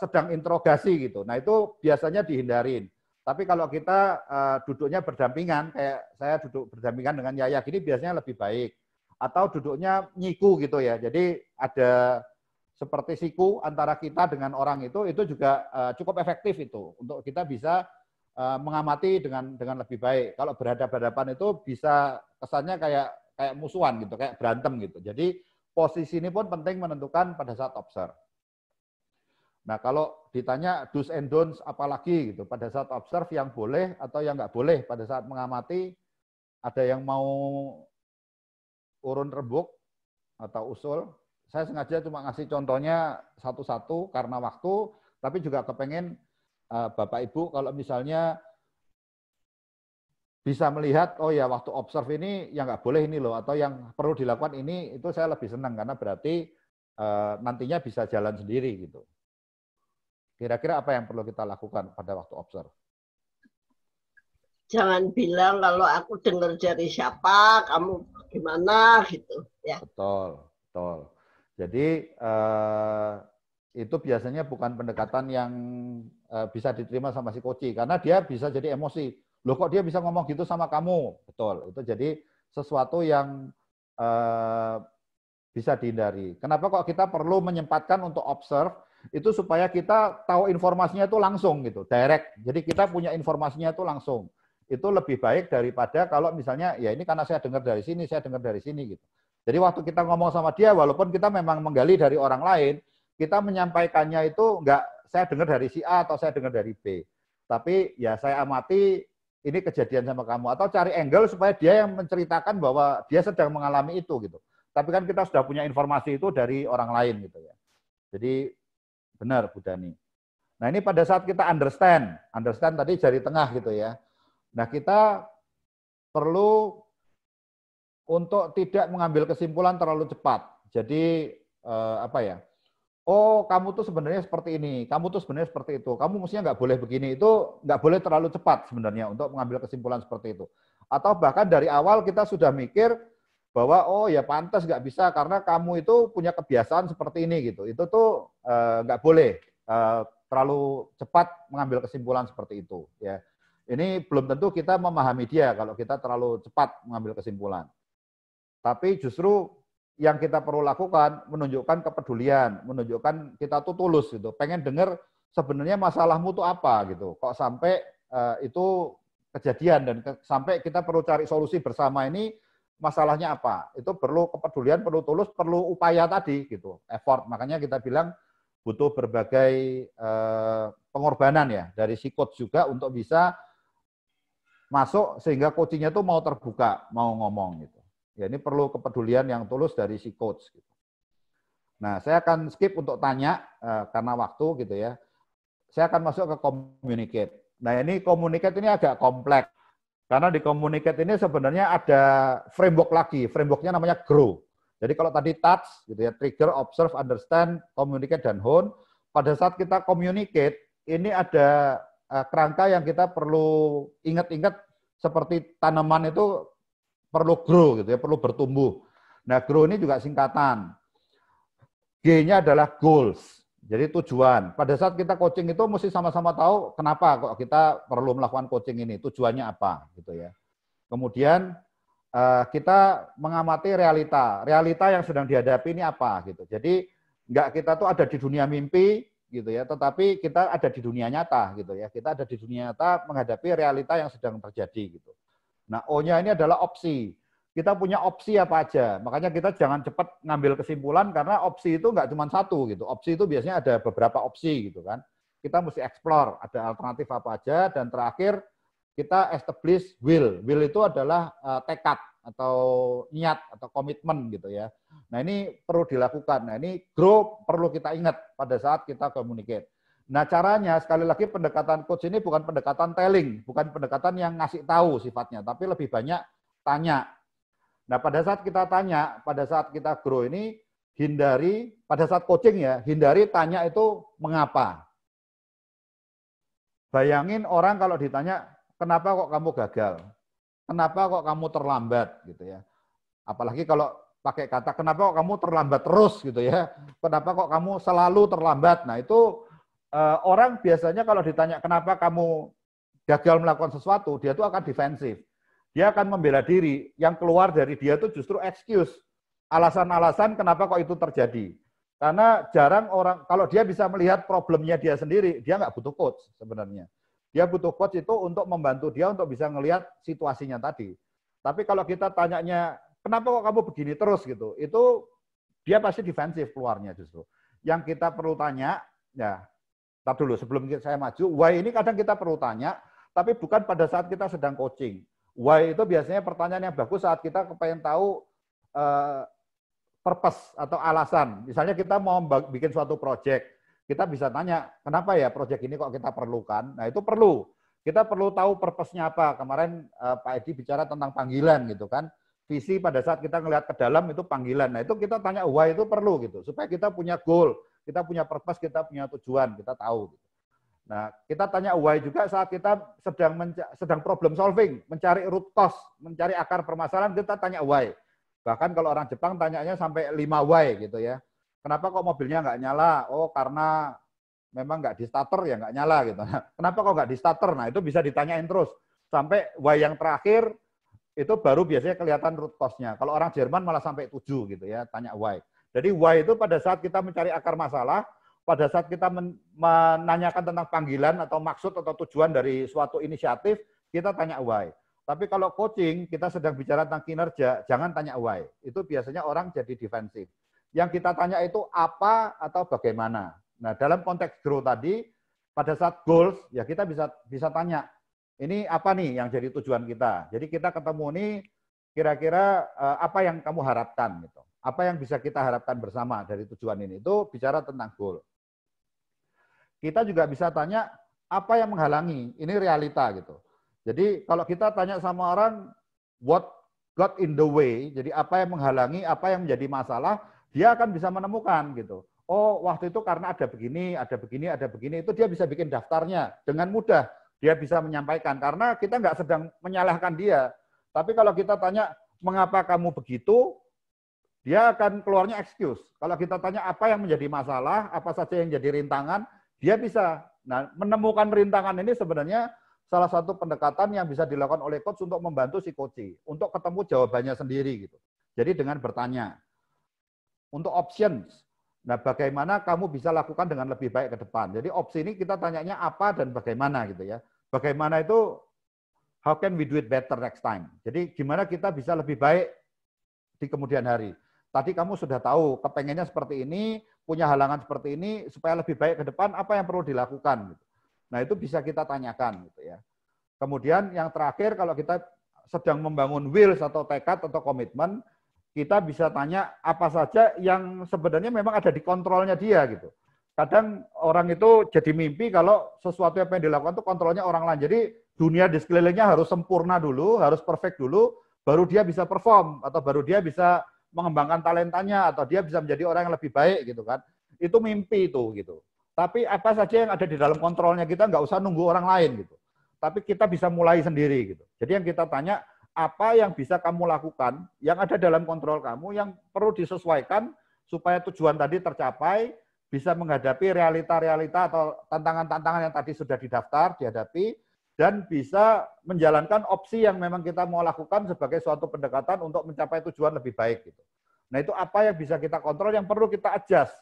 sedang interogasi gitu. Nah, itu biasanya dihindarin. Tapi kalau kita duduknya berdampingan, kayak saya duduk berdampingan dengan Yaya gini biasanya lebih baik. Atau duduknya nyiku gitu ya. Jadi ada seperti siku antara kita dengan orang itu juga cukup efektif itu untuk kita bisa mengamati dengan lebih baik. Kalau berhadapan-hadapan itu bisa kesannya kayak musuhan gitu, kayak berantem gitu. Jadi posisi ini pun penting menentukan pada saat observe. Nah, kalau ditanya do's and don'ts apalagi gitu pada saat observe yang boleh atau yang nggak boleh pada saat mengamati, ada yang mau urun rembuk atau usul. Saya sengaja cuma ngasih contohnya satu-satu karena waktu, tapi juga kepengen Bapak Ibu kalau misalnya bisa melihat, oh ya waktu observe ini yang nggak boleh ini loh, atau yang perlu dilakukan ini, itu saya lebih senang karena berarti nantinya bisa jalan sendiri gitu. Kira-kira apa yang perlu kita lakukan pada waktu observe? Jangan bilang kalau aku dengar dari siapa, kamu gimana gitu ya. Betul, betul. Jadi itu biasanya bukan pendekatan yang bisa diterima sama si coach, karena dia bisa jadi emosi. Loh kok dia bisa ngomong gitu sama kamu? Betul, itu jadi sesuatu yang bisa dihindari. Kenapa kok kita perlu menyempatkan untuk observe? Itu supaya kita tahu informasinya itu langsung gitu, direct. Jadi kita punya informasinya itu langsung. Itu lebih baik daripada kalau misalnya ya ini karena saya dengar dari sini, saya dengar dari sini gitu. Jadi waktu kita ngomong sama dia, walaupun kita memang menggali dari orang lain, kita menyampaikannya itu enggak saya dengar dari si A atau saya dengar dari B. Tapi ya saya amati ini kejadian sama kamu, atau cari angle supaya dia yang menceritakan bahwa dia sedang mengalami itu gitu. Tapi kan kita sudah punya informasi itu dari orang lain gitu ya. Jadi benar Bu Dani. Nah, ini pada saat kita understand tadi jari tengah gitu ya. Nah, kita perlu untuk tidak mengambil kesimpulan terlalu cepat. Jadi apa ya? Oh, kamu tuh sebenarnya seperti ini, kamu tuh sebenarnya seperti itu. Kamu mestinya nggak boleh begini. Itu nggak boleh terlalu cepat sebenarnya untuk mengambil kesimpulan seperti itu. Atau bahkan dari awal kita sudah mikir bahwa oh ya pantas nggak bisa karena kamu itu punya kebiasaan seperti ini gitu. Itu tuh nggak boleh terlalu cepat mengambil kesimpulan seperti itu. Ya, ini belum tentu kita memahami dia kalau kita terlalu cepat mengambil kesimpulan. Tapi justru yang kita perlu lakukan menunjukkan kepedulian, menunjukkan kita tuh tulus gitu. Pengen dengar sebenarnya masalahmu tuh apa gitu. Kok sampai itu kejadian dan sampai kita perlu cari solusi bersama ini masalahnya apa. Itu perlu kepedulian, perlu tulus, perlu upaya tadi gitu. Effort. Makanya kita bilang butuh berbagai pengorbanan ya dari si coach juga untuk bisa masuk sehingga coachingnya tuh mau terbuka, mau ngomong gitu. Ya, ini perlu kepedulian yang tulus dari si coach. Gitu. Nah, saya akan skip untuk tanya karena waktu gitu ya. Saya akan masuk ke communicate. Nah, ini communicate ini agak kompleks. Karena di communicate ini sebenarnya ada framework lagi. Frameworknya namanya GROW. Jadi kalau tadi touch, gitu ya, trigger, observe, understand, communicate, dan hone. Pada saat kita communicate, ini ada kerangka yang kita perlu ingat-ingat seperti tanaman itu perlu grow gitu ya, perlu bertumbuh. Nah, grow ini juga singkatan. G-nya adalah goals. Jadi tujuan. Pada saat kita coaching itu mesti sama-sama tahu kenapa kok kita perlu melakukan coaching ini, tujuannya apa gitu ya. Kemudian kita mengamati realita yang sedang dihadapi ini apa gitu. Jadi enggak kita tuh ada di dunia mimpi gitu ya, tetapi kita ada di dunia nyata gitu ya. Kita ada di dunia nyata menghadapi realita yang sedang terjadi gitu. Nah, O-nya ini adalah opsi. kita punya opsi apa aja. Makanya kita jangan cepat ngambil kesimpulan karena opsi itu nggak cuma satu gitu. Opsi itu biasanya ada beberapa opsi gitu kan. Kita mesti explore ada alternatif apa aja, dan terakhir kita establish will. Will itu adalah tekad atau niat atau komitmen gitu ya. Nah ini perlu dilakukan. Nah ini grow perlu kita ingat pada saat kita communicate. Nah caranya sekali lagi pendekatan coach ini bukan pendekatan telling, bukan pendekatan yang ngasih tahu sifatnya, tapi lebih banyak tanya. Nah pada saat kita tanya, pada saat kita grow ini hindari, pada saat coaching ya, hindari tanya itu mengapa. Bayangin orang kalau ditanya, kenapa kok kamu gagal? Kenapa kok kamu terlambat gitu ya? Apalagi kalau pakai kata kenapa kok kamu terlambat terus gitu ya? Kenapa kok kamu selalu terlambat? Nah, itu orang biasanya kalau ditanya kenapa kamu gagal melakukan sesuatu, dia tuh akan defensif. Dia akan membela diri. Yang keluar dari dia itu justru excuse. Alasan-alasan kenapa kok itu terjadi. Karena jarang orang, kalau dia bisa melihat problemnya dia sendiri, dia nggak butuh coach sebenarnya. Dia butuh coach itu untuk membantu dia untuk bisa ngelihat situasinya tadi. Tapi kalau kita tanyanya, kenapa kok kamu begini terus gitu, itu dia pasti defensif keluarnya justru. Yang kita perlu tanya, ya, tar dulu sebelum saya maju, why ini kadang kita perlu tanya, tapi bukan pada saat kita sedang coaching. Why itu biasanya pertanyaan yang bagus saat kita kepengen tahu purpose atau alasan. Misalnya kita mau bikin suatu project, kita bisa tanya, kenapa ya project ini kok kita perlukan? Nah itu perlu. Kita perlu tahu purpose-nya apa. Kemarin Pak Edi bicara tentang panggilan gitu kan. Visi pada saat kita ngelihat ke dalam itu panggilan. Nah itu kita tanya why itu perlu gitu. Supaya kita punya goal, kita punya purpose, kita punya tujuan, kita tahu. Gitu. Nah kita tanya why juga saat kita sedang problem solving, mencari root cause, mencari akar permasalahan, kita tanya why. Bahkan kalau orang Jepang tanyanya sampai 5 why gitu ya. Kenapa kok mobilnya nggak nyala? Oh karena memang nggak di starter ya nggak nyala gitu. Kenapa kok nggak di starter? Nah itu bisa ditanyain terus. Sampai why yang terakhir itu baru biasanya kelihatan root cause-nya. Kalau orang Jerman malah sampai 7 gitu ya, tanya why. Jadi why itu pada saat kita mencari akar masalah, pada saat kita menanyakan tentang panggilan atau maksud atau tujuan dari suatu inisiatif, kita tanya why. Tapi kalau coaching, kita sedang bicara tentang kinerja, jangan tanya why. Itu biasanya orang jadi defensif. Yang kita tanya itu apa atau bagaimana. Nah, dalam konteks grow tadi, pada saat goals, ya kita bisa tanya, ini apa nih yang jadi tujuan kita. Jadi kita ketemu nih, kira-kira apa yang kamu harapkan gitu. Apa yang bisa kita harapkan bersama dari tujuan ini. Itu bicara tentang goal. Kita juga bisa tanya, apa yang menghalangi. Ini realita gitu. Jadi kalau kita tanya sama orang, what got in the way, jadi apa yang menghalangi, apa yang menjadi masalah, dia akan bisa menemukan gitu. Oh waktu itu karena ada begini, itu dia bisa bikin daftarnya dengan mudah. Dia bisa menyampaikan, karena kita nggak sedang menyalahkan dia. Tapi kalau kita tanya, mengapa kamu begitu, dia akan keluarnya excuse. Kalau kita tanya apa yang menjadi masalah, apa saja yang jadi rintangan, dia bisa. Nah menemukan rintangan ini sebenarnya salah satu pendekatan yang bisa dilakukan oleh coach untuk membantu si coach untuk ketemu jawabannya sendiri gitu. Jadi dengan bertanya. Untuk options, nah bagaimana kamu bisa lakukan dengan lebih baik ke depan. Jadi opsi ini kita tanyanya apa dan bagaimana gitu ya. Bagaimana itu how can we do it better next time. Jadi gimana kita bisa lebih baik di kemudian hari. Tadi kamu sudah tahu kepengennya seperti ini, punya halangan seperti ini, supaya lebih baik ke depan apa yang perlu dilakukan gitu. Nah, itu bisa kita tanyakan gitu ya. Kemudian yang terakhir kalau kita sedang membangun wills atau tekad atau komitmen, kita bisa tanya apa saja yang sebenarnya memang ada di kontrolnya dia gitu. Kadang orang itu jadi mimpi kalau sesuatu yang dilakukan itu kontrolnya orang lain. Jadi dunia di sekelilingnya harus sempurna dulu, harus perfect dulu, baru dia bisa perform atau baru dia bisa mengembangkan talentanya atau dia bisa menjadi orang yang lebih baik gitu kan. Itu mimpi itu gitu. Tapi apa saja yang ada di dalam kontrolnya kita nggak usah nunggu orang lain gitu. Tapi kita bisa mulai sendiri gitu. Jadi yang kita tanya, apa yang bisa kamu lakukan, yang ada dalam kontrol kamu, yang perlu disesuaikan supaya tujuan tadi tercapai, bisa menghadapi realita-realita atau tantangan-tantangan yang tadi sudah didaftar, dihadapi, dan bisa menjalankan opsi yang memang kita mau lakukan sebagai suatu pendekatan untuk mencapai tujuan lebih baik gitu. Nah itu apa yang bisa kita kontrol, yang perlu kita adjust.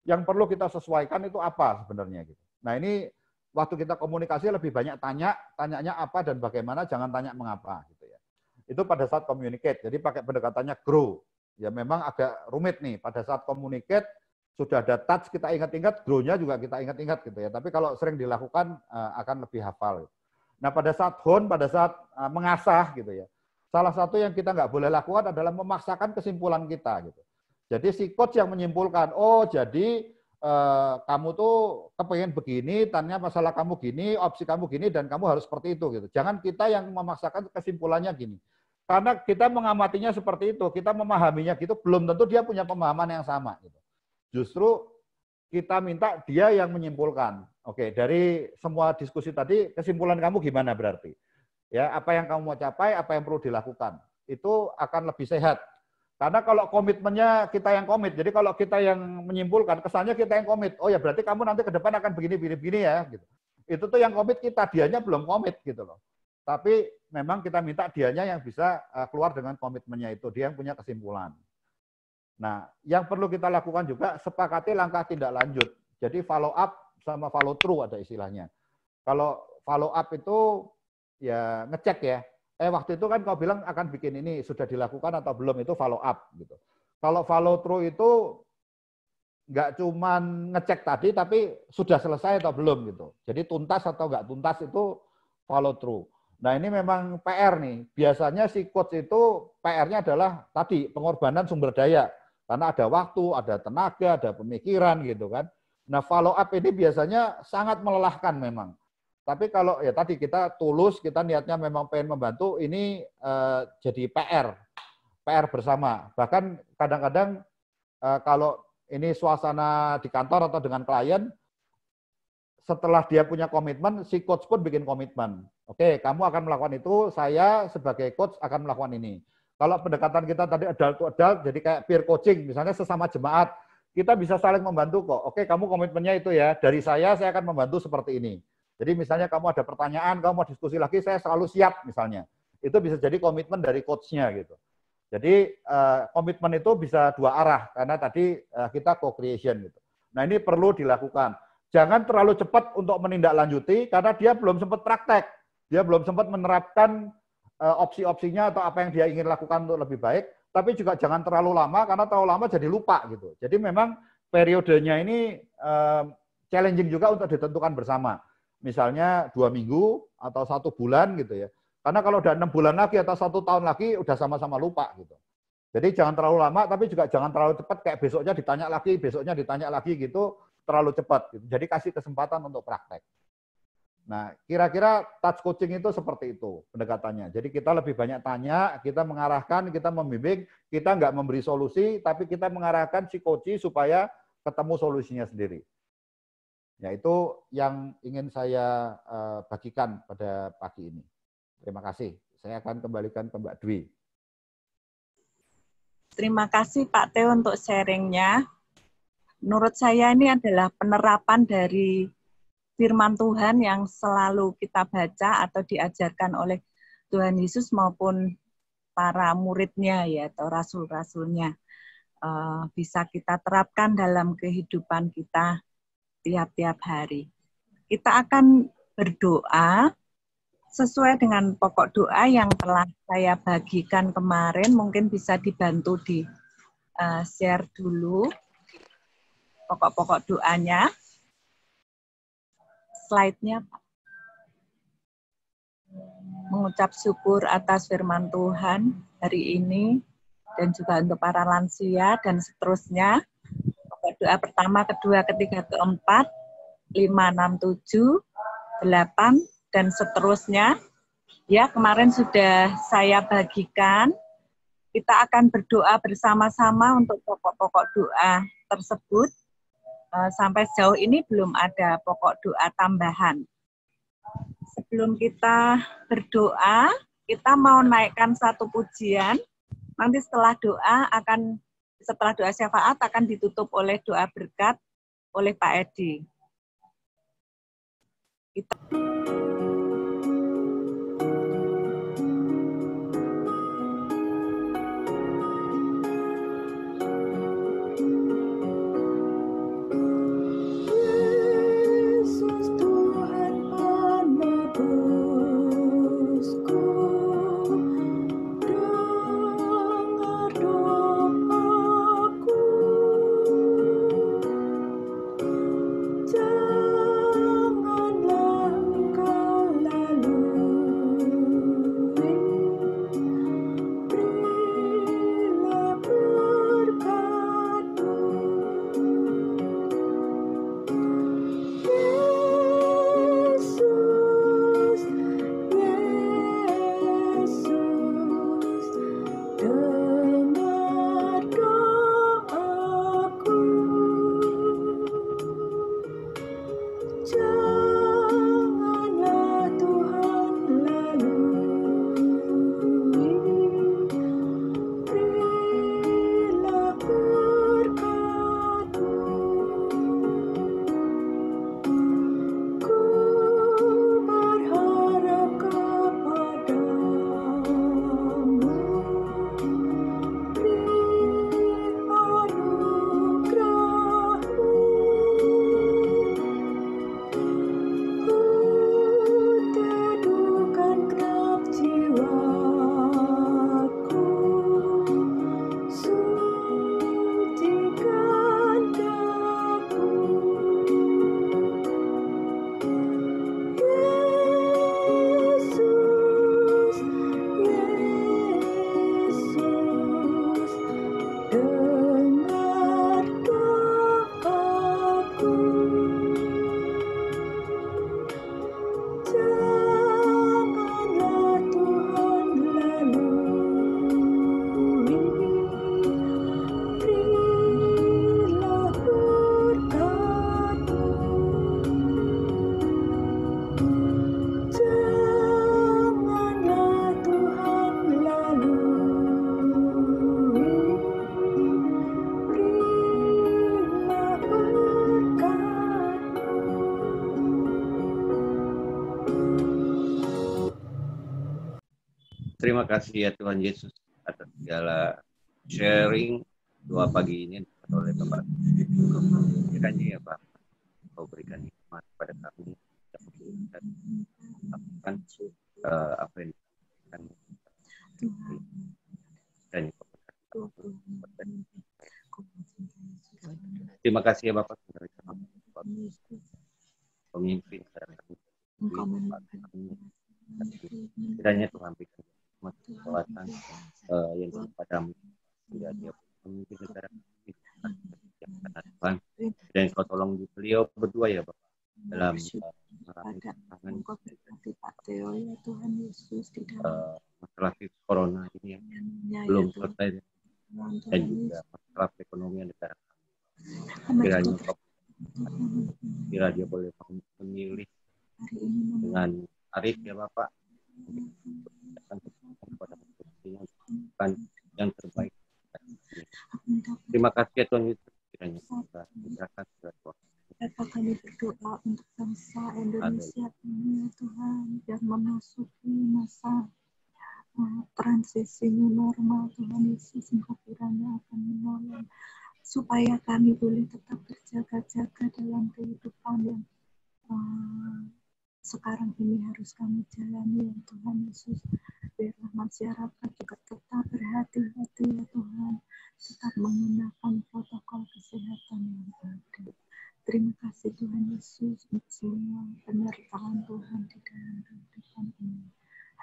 Yang perlu kita sesuaikan itu apa sebenarnya gitu. Nah ini waktu kita komunikasi lebih banyak tanyanya apa dan bagaimana, jangan tanya mengapa gitu ya. Itu pada saat communicate. Jadi pakai pendekatannya grow. Ya memang agak rumit nih. Pada saat communicate, sudah ada touch kita ingat-ingat, grow-nya juga kita ingat-ingat gitu ya. Tapi kalau sering dilakukan akan lebih hafal. Nah pada saat hone, pada saat mengasah gitu ya. Salah satu yang kita nggak boleh lakukan adalah memaksakan kesimpulan kita gitu. Jadi si coach yang menyimpulkan, oh jadi kamu tuh kepengen begini, tanya masalah kamu gini, opsi kamu gini, dan kamu harus seperti itu gitu. Jangan kita yang memaksakan kesimpulannya gini. Karena kita mengamatinya seperti itu, kita memahaminya gitu, belum tentu dia punya pemahaman yang sama gitu. Justru kita minta dia yang menyimpulkan. Oke, dari semua diskusi tadi, kesimpulan kamu gimana berarti? Ya, apa yang kamu mau capai, apa yang perlu dilakukan. Itu akan lebih sehat. Karena kalau komitmennya kita yang komit, jadi kalau kita yang menyimpulkan, kesannya kita yang komit. Oh ya, berarti kamu nanti ke depan akan begini ya. Gitu. Itu tuh yang komit kita, dianya belum komit gitu loh. Tapi memang kita minta dianya yang bisa keluar dengan komitmennya itu, dia yang punya kesimpulan. Nah, yang perlu kita lakukan juga sepakati langkah tindak lanjut. Jadi follow up sama follow through ada istilahnya. Kalau follow up itu ya ngecek ya. Waktu itu kan kau bilang akan bikin ini, sudah dilakukan atau belum, itu follow up gitu. Kalau follow through itu nggak cuman ngecek tadi, tapi sudah selesai atau belum gitu. Jadi tuntas atau nggak tuntas itu follow through. Nah ini memang PR nih. Biasanya si coach itu PR-nya adalah tadi pengorbanan sumber daya. Karena ada waktu, ada tenaga, ada pemikiran gitu kan. Nah follow up ini biasanya sangat melelahkan memang. Tapi kalau ya tadi kita tulus, kita niatnya memang pengen membantu, ini jadi PR bersama. Bahkan kadang-kadang kalau ini suasana di kantor atau dengan klien, setelah dia punya komitmen, si coach pun bikin komitmen. Oke, kamu akan melakukan itu, saya sebagai coach akan melakukan ini. Kalau pendekatan kita tadi adult to adult, jadi kayak peer coaching, misalnya sesama jemaat, kita bisa saling membantu kok. Oke, kamu komitmennya itu ya, dari saya akan membantu seperti ini. Jadi misalnya kamu ada pertanyaan, kamu mau diskusi lagi, saya selalu siap misalnya. Itu bisa jadi komitmen dari coach-nya gitu. Jadi komitmen itu bisa dua arah, karena tadi kita co-creation gitu. Nah ini perlu dilakukan. Jangan terlalu cepat untuk menindaklanjuti, karena dia belum sempat praktek. Dia belum sempat menerapkan opsi-opsinya atau apa yang dia ingin lakukan untuk lebih baik, tapi juga jangan terlalu lama, karena terlalu lama jadi lupa gitu. Jadi memang periodenya ini challenging juga untuk ditentukan bersama. Misalnya 2 minggu atau 1 bulan gitu ya. Karena kalau udah 6 bulan lagi atau 1 tahun lagi udah sama-sama lupa gitu. Jadi jangan terlalu lama, tapi juga jangan terlalu cepat kayak besoknya ditanya lagi gitu, terlalu cepat. Gitu. Jadi kasih kesempatan untuk praktek. Nah, kira-kira touch coaching itu seperti itu pendekatannya. Jadi kita lebih banyak tanya, kita mengarahkan, kita membimbing, kita nggak memberi solusi, tapi kita mengarahkan si coach supaya ketemu solusinya sendiri. Ya, itu yang ingin saya bagikan pada pagi ini. Terima kasih. Saya akan kembalikan ke Mbak Dwi. Terima kasih Pak Teo untuk sharingnya. Menurut saya ini adalah penerapan dari firman Tuhan yang selalu kita baca atau diajarkan oleh Tuhan Yesus maupun para muridnya ya atau rasul-rasulnya. Bisa kita terapkan dalam kehidupan kita tiap-tiap hari. Kita akan berdoa sesuai dengan pokok doa yang telah saya bagikan kemarin. Mungkin bisa dibantu di share dulu pokok-pokok doanya. Slide-nya, Pak. Mengucap syukur atas firman Tuhan hari ini dan juga untuk para lansia dan seterusnya. Doa pertama, kedua, ketiga, keempat, 5, 6, 7, 8, dan seterusnya. Ya, kemarin sudah saya bagikan. Kita akan berdoa bersama-sama untuk pokok-pokok doa tersebut. Sampai sejauh ini belum ada pokok doa tambahan. Sebelum kita berdoa, kita mau naikkan satu pujian. Nanti setelah doa syafaat akan ditutup oleh doa berkat oleh Pak Edi. Terima kasih ya Tuhan Yesus atas segala sharing doa pagi ini oleh Bapak. Kiranya ya Pak, Kau berikan hikmat pada kami dan lakukan apa yang kami dan terima kasih ya Bapak pemimpin kami. Kiranya Tuhan berikan kekuatan yang kepadamu sehingga dia memimpin negara yang Tuhan, dan Kau tolong beliau berdua ya Bapak dalam melalui Pak Teo ya Tuhan Yesus di dalam masalah virus corona ini yang belum selesai dan juga masalah perekonomian negara kami. Kiranya dia boleh memilih dengan arif ya Bapak kepada yang terbaik. Terima kasih ya Tuhan Yesus. Kiranya kita serahkan segala sesuatu. Bapak, kami berdoa untuk bangsa Indonesia ini ya Tuhan, yang memasuki masa transisi new normal. Tuhan Yesus, Engkau kiranya akan menolong supaya kami boleh tetap berjaga-jaga dalam kehidupan yang sekarang ini harus kami jalani ya Tuhan Yesus. Biarlah masyarakat juga tetap berhati-hati ya Tuhan, tetap menggunakan protokol kesehatan yang ada. Terima kasih Tuhan Yesus untuk semua penyertaan Tuhan di dalam kehidupan ini.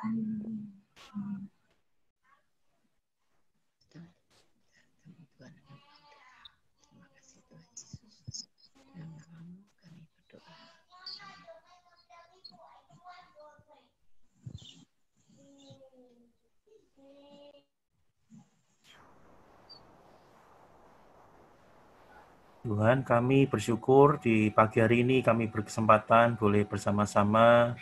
Haleluya. Tuhan, kami bersyukur di pagi hari ini kami berkesempatan boleh bersama-sama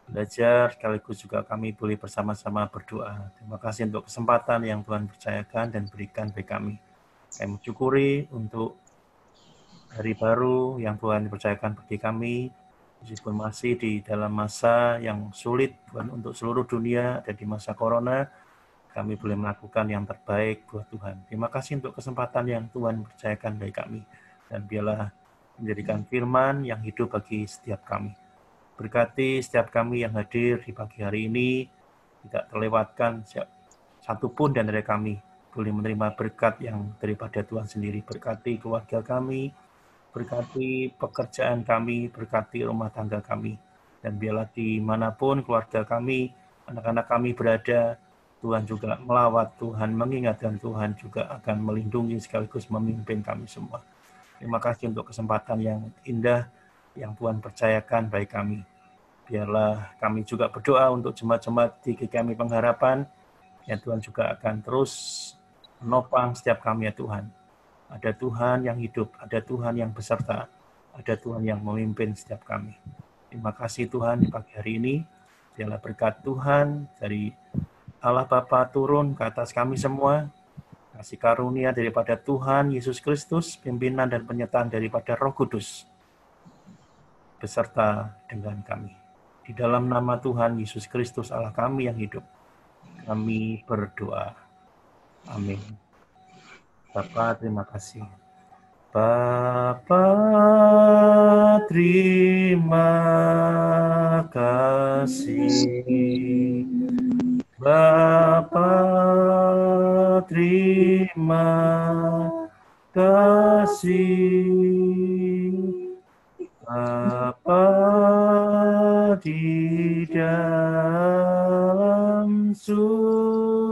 belajar, sekaligus juga kami boleh bersama-sama berdoa. Terima kasih untuk kesempatan yang Tuhan percayakan dan berikan bagi kami. Kami mensyukuri untuk hari baru yang Tuhan percayakan bagi kami, meskipun masih di dalam masa yang sulit Tuhan untuk seluruh dunia dan di masa corona, kami boleh melakukan yang terbaik buat Tuhan. Terima kasih untuk kesempatan yang Tuhan percayakan bagi kami. Dan biarlah menjadikan firman yang hidup bagi setiap kami. Berkati setiap kami yang hadir di pagi hari ini, tidak terlewatkan satupun dan dari kami boleh menerima berkat yang daripada Tuhan sendiri. Berkati keluarga kami, berkati pekerjaan kami, berkati rumah tangga kami. Dan biarlah dimanapun keluarga kami, anak-anak kami berada, Tuhan juga melawat, Tuhan mengingatkan, Tuhan juga akan melindungi sekaligus memimpin kami semua. Terima kasih untuk kesempatan yang indah yang Tuhan percayakan bagi kami. Biarlah kami juga berdoa untuk jemaat-jemaat di GKMI Pengharapan, ya Tuhan juga akan terus menopang setiap kami ya Tuhan. Ada Tuhan yang hidup, ada Tuhan yang beserta, ada Tuhan yang memimpin setiap kami. Terima kasih Tuhan di pagi hari ini. Biarlah berkat Tuhan dari Allah Bapa turun ke atas kami semua, kasih karunia daripada Tuhan Yesus Kristus, pimpinan dan penyertaan daripada Roh Kudus, beserta dengan kami. Di dalam nama Tuhan Yesus Kristus Allah kami yang hidup, kami berdoa. Amin. Bapa, terima kasih. Bapa, terima kasih. Bapa, terima kasih. Bapa di dalam surga,